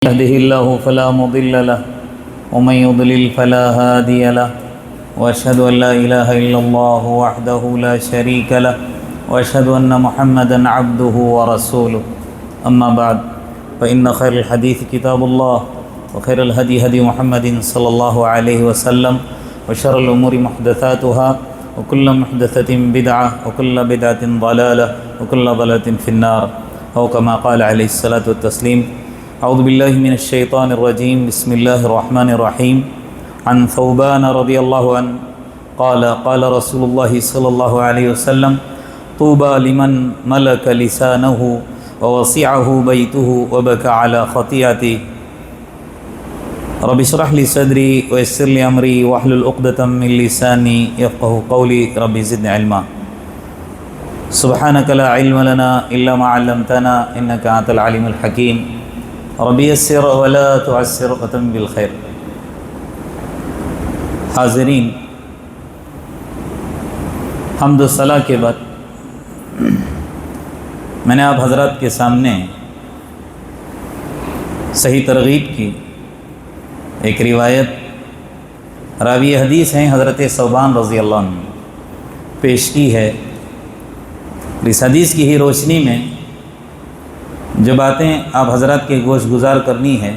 يهده الله فلا مضل له ومن يضلل فلا هادي له وأشهد أن لا إله إلا الله وحده لا شريك له وأشهد أن محمدا عبده ورسوله أما بعد فإن خير الحديث كتاب الله وخير الهدي هدي محمد صلى الله عليه وسلم وشر الأمور محدثاتها وكل محدثة بدعة وكل بدعة ضلالة وكل ضلالة في النار أو كما قال عليه الصلاة والتسليم. أعوذ بالله من الشيطان الرجيم. بسم الله الرحمن الرحيم. عن ثوبان رضي الله عنه قال قال رسول الله صلى الله عليه وسلم طوبى لمن ملك لسانه ووسعه بيته وبكى على خطيئته رب اشرح لي صدري ويسر لي أمري واحلل عقدة من لساني يفقهوا قولي رب زدني علما. سبحانك لا علم لنا إلا ما علمتنا إنك أنت العليم الحكيم. رب يسر ولا تعسر وتم بالخير. حاضرین، حمد و ثنا کے بعد میں نے آپ حضرات کے سامنے صحیح ترغیب کی ایک روایت راوی حدیث ہیں حضرت ثوبان رضی اللہ عنہ پیش کی ہے. اس حدیث کی ہی روشنی میں جو باتیں آپ حضرات کے گوش گزار کرنی ہے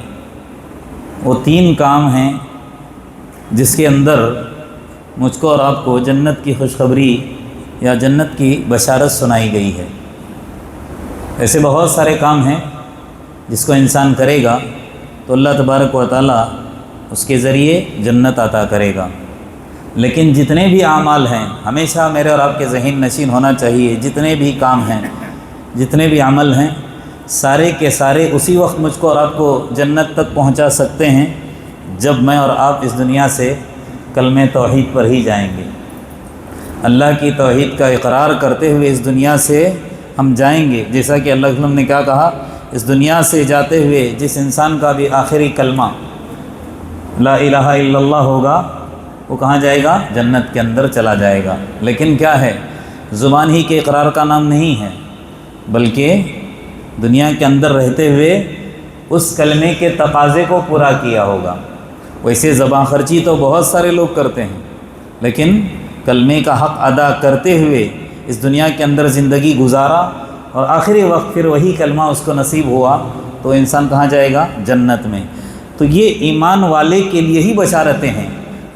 وہ 3 کام ہیں جس کے اندر مجھ کو اور آپ کو جنت کی خوشخبری یا جنت کی بشارت سنائی گئی ہے. ایسے بہت سارے کام ہیں جس کو انسان کرے گا تو اللہ تبارک و تعالیٰ اس کے ذریعے جنت عطا کرے گا. لیکن جتنے بھی اعمال ہیں ہمیشہ میرے اور آپ کے ذہن نشین ہونا چاہیے، جتنے بھی کام ہیں، جتنے بھی عمل ہیں، سارے کے سارے اسی وقت مجھ کو اور آپ کو جنت تک پہنچا سکتے ہیں جب میں اور آپ اس دنیا سے کلمہ توحید پر ہی جائیں گے. اللہ کی توحید کا اقرار کرتے ہوئے اس دنیا سے ہم جائیں گے. جیسا کہ اللہ تعالیٰ نے کیا کہا، اس دنیا سے جاتے ہوئے جس انسان کا بھی آخری کلمہ لا الہ الا اللہ ہوگا وہ کہاں جائے گا؟ جنت کے اندر چلا جائے گا. لیکن کیا ہے، زبان ہی کے اقرار کا نام نہیں ہے، بلکہ دنیا کے اندر رہتے ہوئے اس کلمے کے تقاضے کو پورا کیا ہوگا. ویسے زبان خرچی تو بہت سارے لوگ کرتے ہیں، لیکن کلمے کا حق ادا کرتے ہوئے اس دنیا کے اندر زندگی گزارا اور آخری وقت پھر وہی کلمہ اس کو نصیب ہوا تو انسان کہاں جائے گا؟ جنت میں. تو یہ ایمان والے کے لیے ہی بشارتیں ہیں.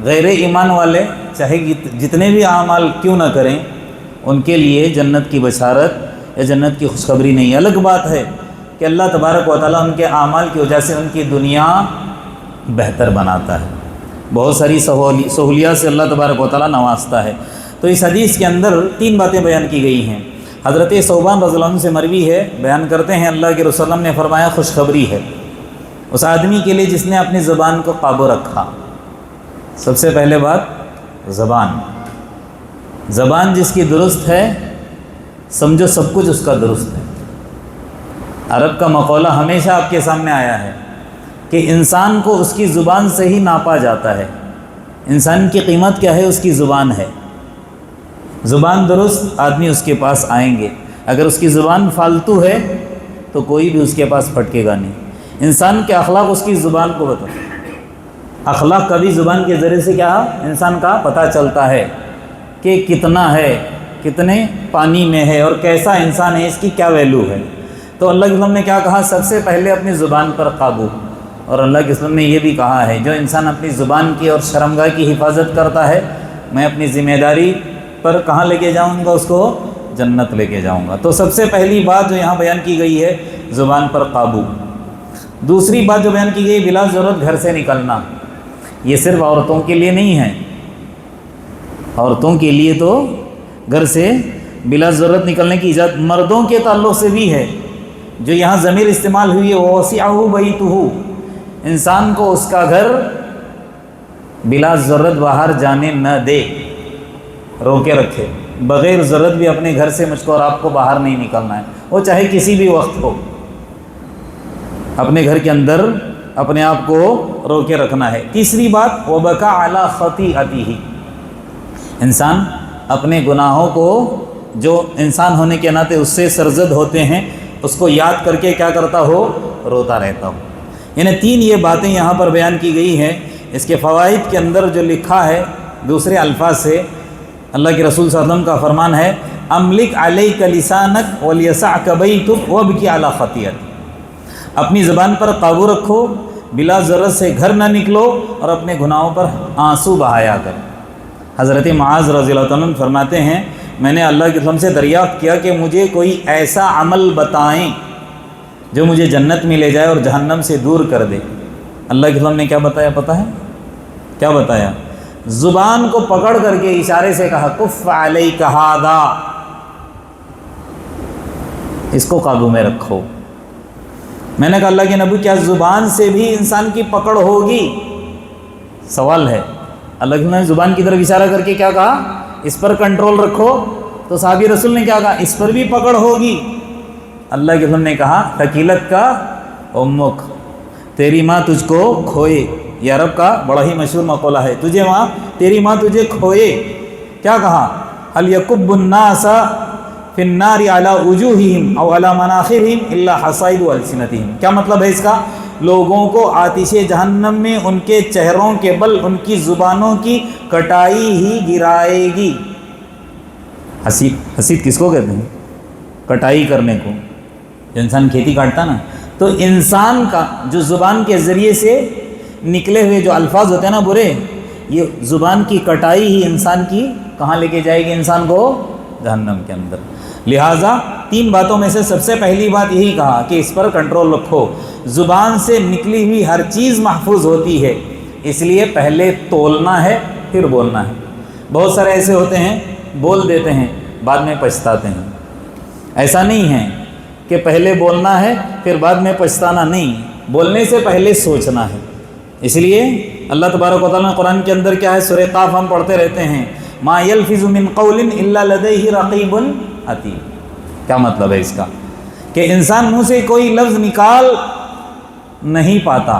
غیر ایمان والے چاہے جتنے بھی اعمال کیوں نہ کریں ان کے لیے جنت کی بشارت یا جنت کی خوشخبری نہیں. الگ بات ہے کہ اللہ تبارک و تعالیٰ ان کے اعمال کی وجہ سے ان کی دنیا بہتر بناتا ہے، بہت ساری سہولیات سے اللہ تبارک و تعالیٰ نوازتا ہے. تو اس حدیث کے اندر 3 باتیں بیان کی گئی ہیں. حضرت ثوبان رضی اللہ عنہ سے مروی ہے، بیان کرتے ہیں اللہ کے رسول اللہ نے فرمایا خوشخبری ہے اس آدمی کے لیے جس نے اپنی زبان کو قابو رکھا. سب سے پہلے بات زبان جس کی درست ہے سمجھو سب کچھ اس کا درست ہے. عرب کا مقولہ ہمیشہ آپ کے سامنے آیا ہے کہ انسان کو اس کی زبان سے ہی ناپا جاتا ہے. انسان کی قیمت کیا ہے؟ اس کی زبان ہے. زبان درست آدمی اس کے پاس آئیں گے. اگر اس کی زبان فالتو ہے تو کوئی بھی اس کے پاس پھٹکے گا نہیں. انسان کے اخلاق اس کی زبان کو بتاؤ. اخلاق کبھی زبان کے ذریعے سے کیا انسان کا پتہ چلتا ہے کہ کتنا ہے، کتنے پانی میں ہے اور کیسا انسان ہے، اس کی کیا ویلو ہے. تو اللہ کے وسلم نے کیا کہا؟ سب سے پہلے اپنی زبان پر قابو. اور اللہ کے وسلم نے یہ بھی کہا ہے جو انسان اپنی زبان کی اور شرمگاہ کی حفاظت کرتا ہے میں اپنی ذمہ داری پر کہاں لے کے جاؤں گا؟ اس کو جنت لے کے جاؤں گا. تو سب سے پہلی بات جو یہاں بیان کی گئی ہے زبان پر قابو. دوسری بات جو بیان کی گئی بلا ضرورت گھر سے نکلنا. یہ صرف عورتوں کے لیے نہیں ہے، عورتوں کے لیے تو گھر سے بلا ضرورت نکلنے کی اجازت مردوں کے تعلق سے بھی ہے. جو یہاں ضمیر استعمال ہوئی ہے وَوَسِعَهُ بَيْتُهُ، انسان کو اس کا گھر بلا ضرورت باہر جانے نہ دے، روکے رکھے. بغیر ضرورت بھی اپنے گھر سے مجھ کو اور آپ کو باہر نہیں نکلنا ہے، وہ چاہے کسی بھی وقت ہو. اپنے گھر کے اندر اپنے آپ کو روکے رکھنا ہے. تیسری بات وَبَكَى عَلَى خَطِيئَتِهِ، انسان اپنے گناہوں کو جو انسان ہونے کے ناطے اس سے سرزد ہوتے ہیں اس کو یاد کر کے کیا کرتا ہو؟ روتا رہتا ہو. یعنی 3 یہ باتیں یہاں پر بیان کی گئی ہیں۔ اس کے فوائد کے اندر جو لکھا ہے دوسرے الفاظ سے، اللہ کے رسول صلی اللہ علیہ وسلم کا فرمان ہے املک علیک لسانک ولیسعک بیتک وابکی علی خطیئتک، اپنی زبان پر قابو رکھو، بلا ضرورت سے گھر نہ نکلو اور اپنے گناہوں پر آنسو بہایا کر۔ حضرت معاذ رضی اللہ عنہ فرماتے ہیں میں نے اللہ کے قسم سے دریافت کیا کہ مجھے کوئی ایسا عمل بتائیں جو مجھے جنت میں لے جائے اور جہنم سے دور کر دے۔ اللہ کے قسم نے کیا بتایا پتہ ہے؟ کیا بتایا؟ زبان کو پکڑ کر کے اشارے سے کہا کف علیک ھذا، اس کو قابو میں رکھو۔ میں نے کہا اللہ کے نبی کیا زبان سے بھی انسان کی پکڑ ہوگی؟ سوال ہے۔ اللہ کے نبی نے زبان کی طرف اشارہ کر کے کیا کہا؟ اس پر کنٹرول رکھو۔ تو صحابی رسول نے کیا کہا؟ اس پر بھی پکڑ ہوگی۔ اللہ کے نبی نے کہا تکیلت کا امک، تیری ماں تجھ کو کھوئے۔ یہ عرب کا بڑا ہی مشہور مقولہ ہے، تجھے ماں، تیری ماں تجھے کھوئے۔ کیا کہا؟ هل يكب الناس في النار على وجوههم او على مناخرهم الا حصائد السنتهم۔ کیا مطلب ہے اس کا؟ لوگوں کو آتش جہنم میں ان کے چہروں کے بل ان کی زبانوں کی کٹائی ہی گرائے گی۔ حسید کس کو کہتے ہیں؟ کٹائی کرنے کو۔ جو انسان کھیتی کاٹتا نا، تو انسان کا جو زبان کے ذریعے سے نکلے ہوئے جو الفاظ ہوتے ہیں نا برے، یہ زبان کی کٹائی ہی انسان کی کہاں لے کے جائے گی؟ انسان کو جہنم کے اندر۔ لہٰذا 3 باتوں میں سے سب سے پہلی بات یہی کہا کہ اس پر کنٹرول رکھو۔ زبان سے نکلی ہوئی ہر چیز محفوظ ہوتی ہے، اس لیے پہلے تولنا ہے پھر بولنا ہے۔ بہت سارے ایسے ہوتے ہیں بول دیتے ہیں بعد میں پچھتاتے ہیں۔ ایسا نہیں ہے کہ پہلے بولنا ہے پھر بعد میں پچھتانا، نہیں، بولنے سے پہلے سوچنا ہے۔ اس لیے اللہ تبارک و تعالیٰ نے قرآن کے اندر کیا ہے؟ سورہ قاف ہم پڑھتے رہتے ہیں، ما یلفظ من قول الا لدیہ رقیب عتید۔ کیا مطلب ہے اس کا؟ کہ انسان منہ سے کوئی لفظ نکال نہیں پاتا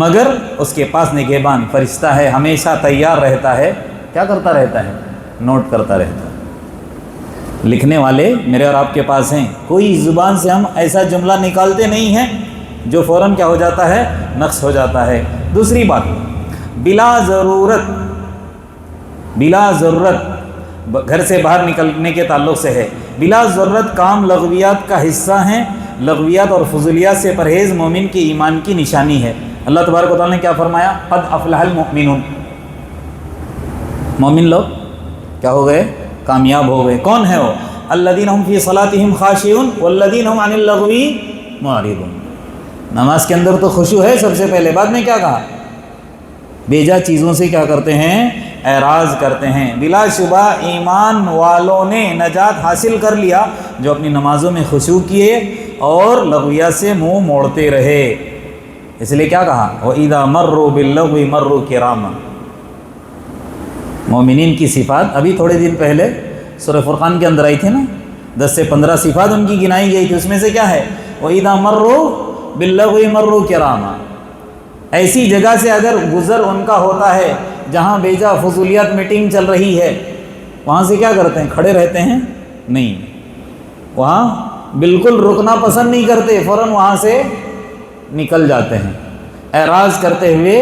مگر اس کے پاس نگہبان فرشتہ ہے، ہمیشہ تیار رہتا ہے۔ کیا کرتا رہتا ہے؟ نوٹ کرتا رہتا ہے۔ لکھنے والے میرے اور آپ کے پاس ہیں، کوئی زبان سے ہم ایسا جملہ نکالتے نہیں ہیں جو فوراً کیا ہو جاتا ہے؟ نقص ہو جاتا ہے۔ دوسری بات، بلا ضرورت گھر سے باہر نکلنے کے تعلق سے ہے۔ بلا ضرورت کام لغویات کا حصہ ہیں۔ لغویات اور فضولیات سے پرہیز مومن کے ایمان کی نشانی ہے۔ اللہ تبارک و تعالیٰ نے کیا فرمایا؟ قد افلح المؤمنون، مومن لوگ کیا ہو گئے؟ کامیاب ہو گئے۔ کون ہے وہ؟ الذین هم فی صلاتہم خاشعون والذین هم عن اللغو معرضون۔ نماز کے اندر تو خشوع ہے سب سے پہلے، بعد میں کیا کہا؟ بیجا چیزوں سے کیا کرتے ہیں؟ اعراض کرتے ہیں۔ بلا شبہ ایمان والوں نے نجات حاصل کر لیا جو اپنی نمازوں میں خشوع کیے اور لغویات سے منہ موڑتے رہے۔ اس لیے کیا کہا؟ وَإِذَا مَرُّوا بِاللَّغْوِ مَرُّوا كِرَامًا۔ مومنین کی صفات ابھی تھوڑے دن پہلے سورہ فرقان کے اندر آئی تھی نا، 10 سے 15 صفات ان کی گنائی گئی تھی، اس میں سے کیا ہے؟ وَإِذَا مَرُّوا بِاللَّغْوِ مَرُّوا كِرَامًا۔ ایسی جگہ سے اگر گزر ان کا ہوتا ہے جہاں بیجا فضولیات میٹنگ چل رہی ہے، وہاں سے کیا کرتے ہیں؟ کھڑے رہتے ہیں؟ نہیں، وہاں بالکل رکنا پسند نہیں کرتے، فوراً وہاں سے نکل جاتے ہیں۔ اعراض کرتے ہوئے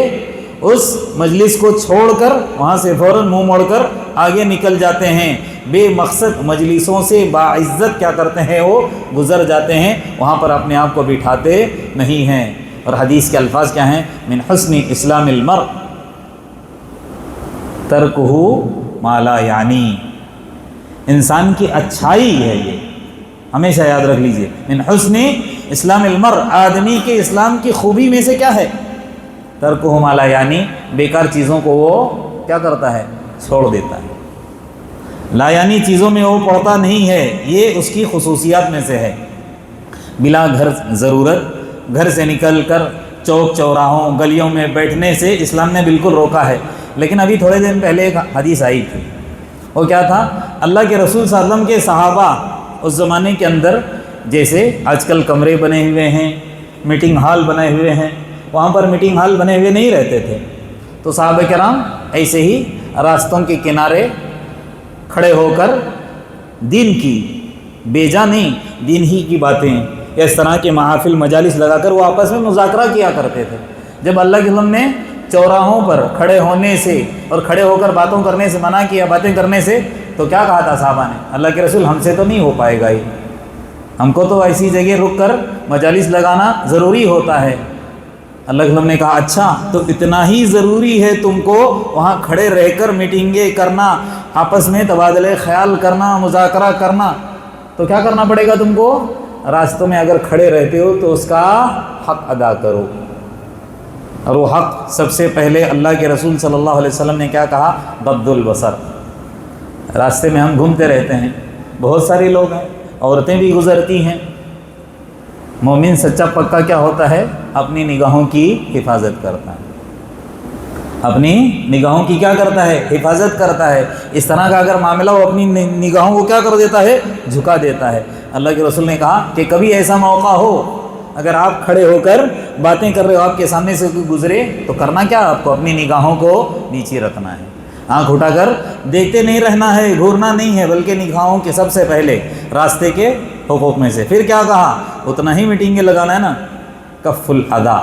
اس مجلس کو چھوڑ کر وہاں سے فوراً منہ موڑ کر آگے نکل جاتے ہیں۔ بے مقصد مجلسوں سے باعزت کیا کرتے ہیں؟ وہ گزر جاتے ہیں، وہاں پر اپنے آپ کو بٹھاتے نہیں ہیں۔ اور حدیث کے الفاظ کیا ہیں؟ من حسن اسلام المرء ترکہ ما لا یعنی۔ انسان کی اچھائی ہے یہ، ہمیشہ یاد رکھ لیجئے۔ من حسن اسلام المرء، آدمی کے اسلام کی خوبی میں سے کیا ہے؟ ترکہ ما لا یعنی، بیکار چیزوں کو وہ کیا کرتا ہے؟ چھوڑ دیتا ہے۔ لا یعنی چیزوں میں وہ پڑتا نہیں ہے، یہ اس کی خصوصیات میں سے ہے۔ بلا ضرورت گھر سے نکل کر چوک چوراہوں گلیوں میں بیٹھنے سے اسلام نے بالکل روکا ہے۔ لیکن ابھی تھوڑے دن پہلے ایک حدیث آئی تھی، وہ کیا تھا؟ اللہ کے رسول صلی اللہ علیہ وسلم کے صحابہ اس زمانے کے اندر جیسے آج کل کمرے بنے ہوئے ہیں، میٹنگ ہال بنے ہوئے ہیں، وہاں پر میٹنگ ہال بنے ہوئے نہیں رہتے تھے، تو صحابہ کرام ایسے ہی راستوں کے کنارے کھڑے ہو کر دین کی، بیجا نہیں، دین ہی کی باتیں یا اس طرح کے محافل مجالس لگا کر وہ آپس میں مذاکرہ کیا کرتے تھے۔ جب اللہ کے رسول نے چوراہوں پر کھڑے ہونے سے اور کھڑے ہو کر باتوں کرنے سے منع کیا، باتیں کرنے سے، تو کیا کہا تھا صحابہ نے؟ اللہ کے رسول ہم سے تو نہیں ہو پائے گا یہ، ہم کو تو ایسی جگہ رک کر مجالس لگانا ضروری ہوتا ہے۔ اللہ کے رسول نے کہا اچھا تو اتنا ہی ضروری ہے تم کو وہاں کھڑے رہ کر میٹنگیں کرنا، آپس میں تبادلہ خیال کرنا، مذاکرہ کرنا، تو کیا کرنا پڑے گا تم کو؟ راستوں میں اگر کھڑے رہتے ہو تو اس کا حق ادا کرو، اور وہ حق سب سے پہلے اللہ کے رسول صلی اللہ علیہ وسلم نے کیا کہا؟ غض البصر۔ راستے میں ہم گھومتے رہتے ہیں، بہت سارے لوگ ہیں، عورتیں بھی گزرتی ہیں۔ مومن سچا پکا کیا ہوتا ہے؟ اپنی نگاہوں کی حفاظت کرتا ہے، اپنی نگاہوں کی کیا کرتا ہے؟ حفاظت کرتا ہے۔ اس طرح کا اگر معاملہ ہو اپنی نگاہوں کو کیا کر دیتا ہے؟ جھکا دیتا ہے۔ اللہ کے رسول نے کہا کہ کبھی ایسا موقع ہو اگر آپ کھڑے ہو کر باتیں کر رہے ہو، آپ کے سامنے سے کوئی گزرے، تو کرنا کیا؟ آپ کو اپنی نگاہوں کو نیچے رکھنا ہے، آنکھ اٹھا کر دیکھتے نہیں رہنا ہے، گھورنا نہیں ہے، بلکہ نگاہوں کے سب سے پہلے راستے کے حقوق میں سے۔ پھر کیا کہا؟ اتنا ہی میٹنگیں لگانا ہے نا، کف الاذی،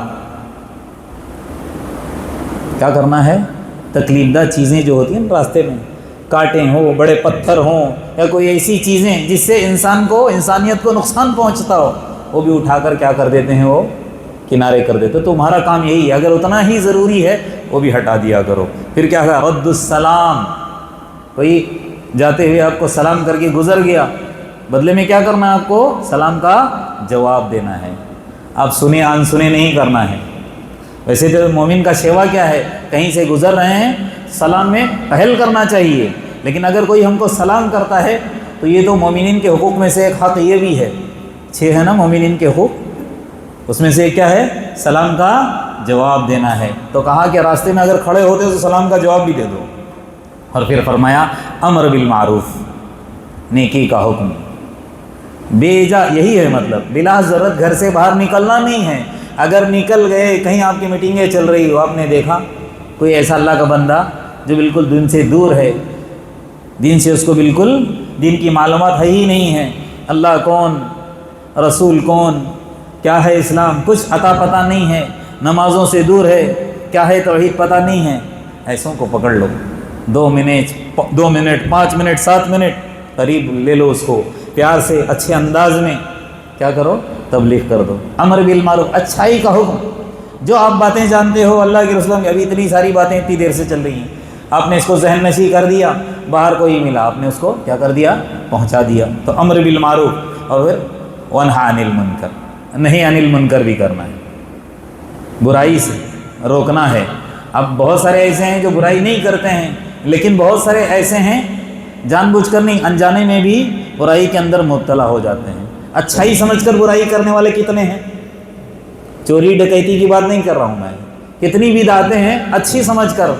کیا کرنا ہے؟ تکلیف دہ چیزیں جو ہوتی ہیں راستے میں، کانٹے ہوں، بڑے پتھر ہوں، یا کوئی ایسی چیزیں جس سے انسان کو، انسانیت کو نقصان پہنچتا ہو، وہ بھی اٹھا کر کیا کر دیتے ہیں؟ وہ کنارے کر دیتے۔ تو تمہارا کام یہی ہے، اگر اتنا ہی ضروری ہے وہ بھی ہٹا دیا کرو۔ پھر کیا کہا؟ رد السلام، کوئی جاتے ہوئے آپ کو سلام کر کے گزر گیا، بدلے میں کیا کرنا ہے؟ آپ کو سلام کا جواب دینا ہے، آپ سنے آن سنے نہیں کرنا ہے۔ ویسے تو مومن کا شیوا کیا ہے؟ کہیں سے گزر رہے ہیں، سلام میں پہل کرنا چاہیے، لیکن اگر کوئی ہم کو سلام کرتا ہے تو یہ تو مومنین کے حقوق میں سے ایک حق یہ بھی ہے، 6 ہے نا مومنین کے حقوق، اس میں سے ایک کیا ہے؟ سلام کا جواب دینا ہے۔ تو کہا کہ راستے میں اگر کھڑے ہوتے ہو تو سلام کا جواب بھی دے دو۔ اور پھر فرمایا امر بالمعروف، نیکی کا حکم، بیجا، یہی ہے مطلب بلا ضرورت گھر سے باہر نکلنا نہیں ہے۔ اگر نکل گئے، کہیں آپ کی میٹنگیں چل رہی ہو، آپ نے دیکھا کوئی ایسا اللہ کا بندہ جو بالکل دین سے دور ہے، دین سے اس کو بالکل دین کی معلومات ہے ہی نہیں ہے، اللہ کون، رسول کون، کیا ہے اسلام، کچھ عطا پتہ نہیں ہے، نمازوں سے دور ہے، کیا ہے توحید پتہ نہیں ہے، ایسوں کو پکڑ لو، 2 منٹ 5 منٹ 7 منٹ قریب لے لو، اس کو پیار سے اچھے انداز میں کیا کرو؟ تبلیغ کر دو۔ امر بالمعروف، اچھائی کا حکم، جو آپ باتیں جانتے ہو اللہ کے رسول کی، ابھی اتنی ساری باتیں اتنی دیر سے چل رہی ہیں، آپ نے اس کو ذہن نشی کر دیا، باہر کوئی ملا، آپ نے اس کو کیا کر دیا؟ پہنچا دیا۔ تو امر بالمعروف، اور پھر ونہی عن المنکر، نہیں عن المنکر بھی کرنا ہے، برائی سے روکنا ہے۔ اب بہت سارے ایسے ہیں جو برائی نہیں کرتے ہیں، لیکن بہت سارے ایسے ہیں جان بوجھ کر نہیں، انجانے میں بھی برائی کے اندر مبتلا ہو جاتے ہیں۔ اچھائی سمجھ کر برائی کرنے والے کتنے ہیں؟ چوری ڈکیتی کی بات نہیں کر رہا ہوں میں، کتنی بدعتیں ہیں اچھی سمجھ کر،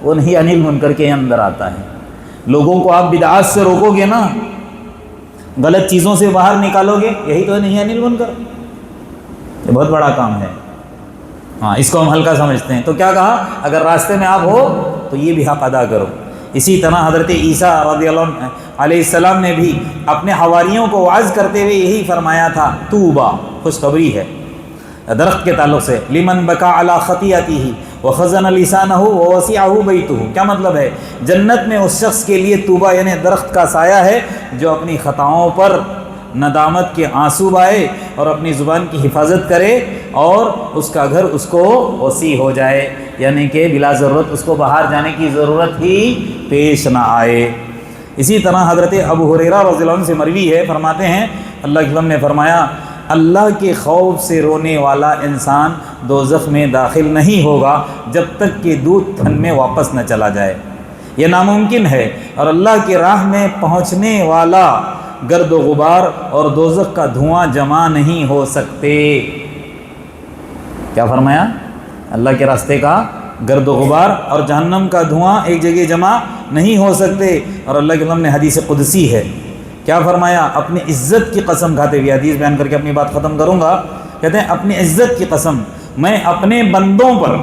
وہ نہیں عن المنکر کے اندر آتا ہے۔ لوگوں کو آپ بدعات سے روکو گے نا، غلط چیزوں سے باہر نکالو گے، یہی تو نہیں عن المنکر، یہ بہت بڑا کام ہے۔ ہاں، اس کو ہم ہلکا سمجھتے ہیں۔ تو کیا کہا؟ اگر راستے میں آپ ہو تو یہ بھی حق ادا کرو۔ اسی طرح حضرت عیسیٰ رضی اللہ عنہ علیہ السلام نے بھی اپنے حواریوں کو وعظ کرتے ہوئے یہی فرمایا تھا، طوبیٰ، خوشخبری ہے درخت کے تعلق سے، لمن بکا علی خطیئتہ وخزن لسانہ ووسعہ بیتہ، کیا مطلب ہے؟ جنت میں اس شخص کے لیے طوبیٰ یعنی درخت کا سایہ ہے جو اپنی خطاؤں پر ندامت کے آنسو بہائے اور اپنی زبان کی حفاظت کرے، اور اس کا گھر اس کو وسیع ہو جائے، یعنی کہ بلا ضرورت اس کو باہر جانے کی ضرورت ہی پیش نہ آئے۔ اسی طرح حضرت ابو ہریرہ رضی اللہ عنہ سے مروی ہے، فرماتے ہیں اللہ کے وسلم نے فرمایا، اللہ کے خوف سے رونے والا انسان دوزخ میں داخل نہیں ہوگا جب تک کہ دودھ تھن میں واپس نہ چلا جائے، یہ ناممکن ہے، اور اللہ کی راہ میں پہنچنے والا گرد و غبار اور دوزخ کا دھواں جمع نہیں ہو سکتے۔ کیا فرمایا؟ اللہ کے راستے کا گرد و غبار اور جہنم کا دھواں ایک جگہ جمع نہیں ہو سکتے۔ اور اللہ کے وسلم نے حدیث قدسی ہے، کیا فرمایا؟ اپنی عزت کی قسم کھاتے ہوئے، حدیث بیان کر کے اپنی بات ختم کروں گا، کہتے ہیں اپنی عزت کی قسم، میں اپنے بندوں پر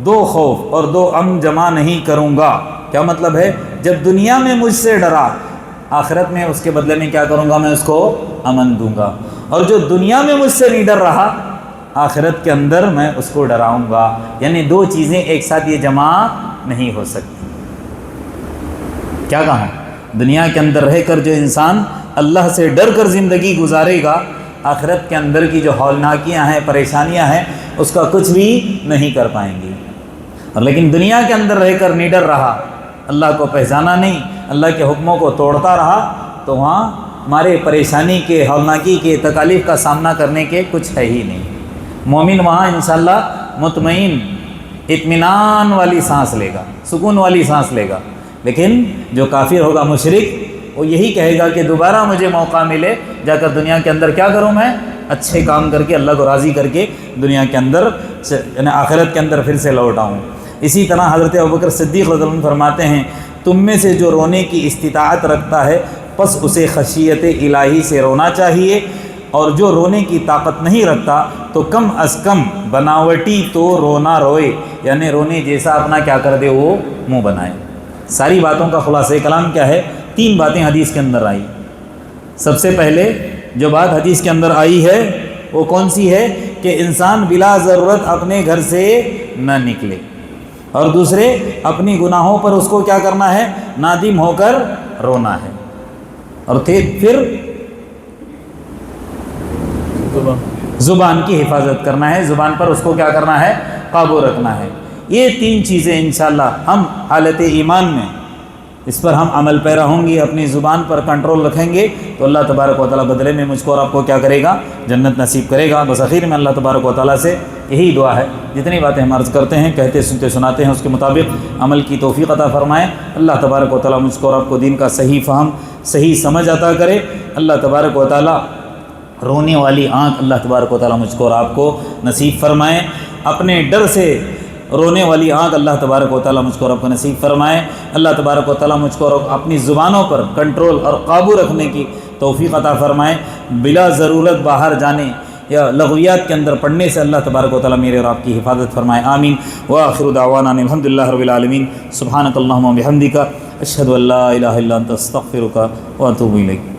2 خوف اور 2 امن جمع نہیں کروں گا۔ کیا مطلب ہے؟ جب دنیا میں مجھ سے ڈرا، آخرت میں اس کے بدلے میں کیا کروں گا؟ میں اس کو امن دوں گا۔ اور جو دنیا میں مجھ سے نہیں ڈر رہا آخرت کے اندر میں اس کو ڈراؤں گا. یعنی دو چیزیں ایک ساتھ یہ جمع نہیں ہو سکتی. کیا کہا؟ دنیا کے اندر رہ کر جو انسان اللہ سے ڈر کر زندگی گزارے گا آخرت کے اندر کی جو ہولناکیاں ہیں پریشانیاں ہیں اس کا کچھ بھی نہیں کر پائیں گے. اور لیکن دنیا کے اندر رہ کر نہیں ڈر رہا اللہ کو پہچانا نہیں اللہ کے حکموں کو توڑتا رہا تو وہاں ہمارے پریشانی کے ہولناکی کے تکالیف کا سامنا کرنے کے کچھ ہے ہی نہیں. مومن وہاں انشاءاللہ مطمئن اطمینان والی سانس لے گا سکون والی سانس لے گا. لیکن جو کافر ہوگا مشرک وہ یہی کہے گا کہ دوبارہ مجھے موقع ملے جا کر دنیا کے اندر کیا کروں میں اچھے کام کر کے اللہ کو راضی کر کے دنیا کے اندر یعنی آخرت کے اندر پھر سے لوٹ آؤں. اسی طرح حضرت ابوبکر صدیق رضی اللہ عنہ فرماتے ہیں تم میں سے جو رونے کی استطاعت رکھتا ہے پس اسے خشیت الہی سے رونا چاہیے اور جو رونے کی طاقت نہیں رکھتا تو کم از کم بناوٹی تو رونا روئے یعنی رونے جیسا اپنا کیا کر دے وہ منہ بنائے. ساری باتوں کا خلاصہ کلام کیا ہے؟ 3 باتیں حدیث کے اندر آئی. سب سے پہلے جو بات حدیث کے اندر آئی ہے وہ کون سی ہے کہ انسان بلا ضرورت اپنے گھر سے نہ نکلے اور دوسرے اپنی گناہوں پر اس کو کیا کرنا ہے نادم ہو کر رونا ہے اور پھر زبان کی حفاظت کرنا ہے زبان پر اس کو کیا کرنا ہے قابو رکھنا ہے. یہ 3 چیزیں انشاءاللہ ہم حالت ایمان میں اس پر ہم عمل پیرا ہوں گے اپنی زبان پر کنٹرول رکھیں گے تو اللہ تبارک و تعالیٰ بدلے میں مجھ کو اور آپ کو کیا کرے گا جنت نصیب کرے گا. بس اخیر میں اللہ تبارک و تعالیٰ سے یہی دعا ہے جتنی باتیں ہم عرض کرتے ہیں کہتے سنتے سناتے ہیں اس کے مطابق عمل کی توفیق عطا فرمائے. اللہ تبارک و تعالیٰ مجھ کو اور آپ کو دین کا صحیح فہم صحیح سمجھ عطا کرے. اللہ تبارک و تعالیٰ رونے والی آنکھ اللہ تبارک و تعالیٰ مجھ کو اور آپ کو نصیب فرمائے. اپنے ڈر سے رونے والی آنکھ اللہ تبارک و تعالیٰ مجھ کو اور آپ کو نصیب فرمائے. اللہ تبارک و تعالیٰ مجھ کو اور اپنی زبانوں پر کنٹرول اور قابو رکھنے کی توفیق عطا فرمائے. بلا ضرورت باہر جانے یا لغویات کے اندر پڑھنے سے اللہ تبارک و تعالیٰ میرے اور آپ کی حفاظت فرمائے. آمین. وآخر دعوانا الحمد للہ رب العالمین. سبحانک اللہم و بحمدک اشہد ان لا الہ الا انت استغفرک واتوب الیک.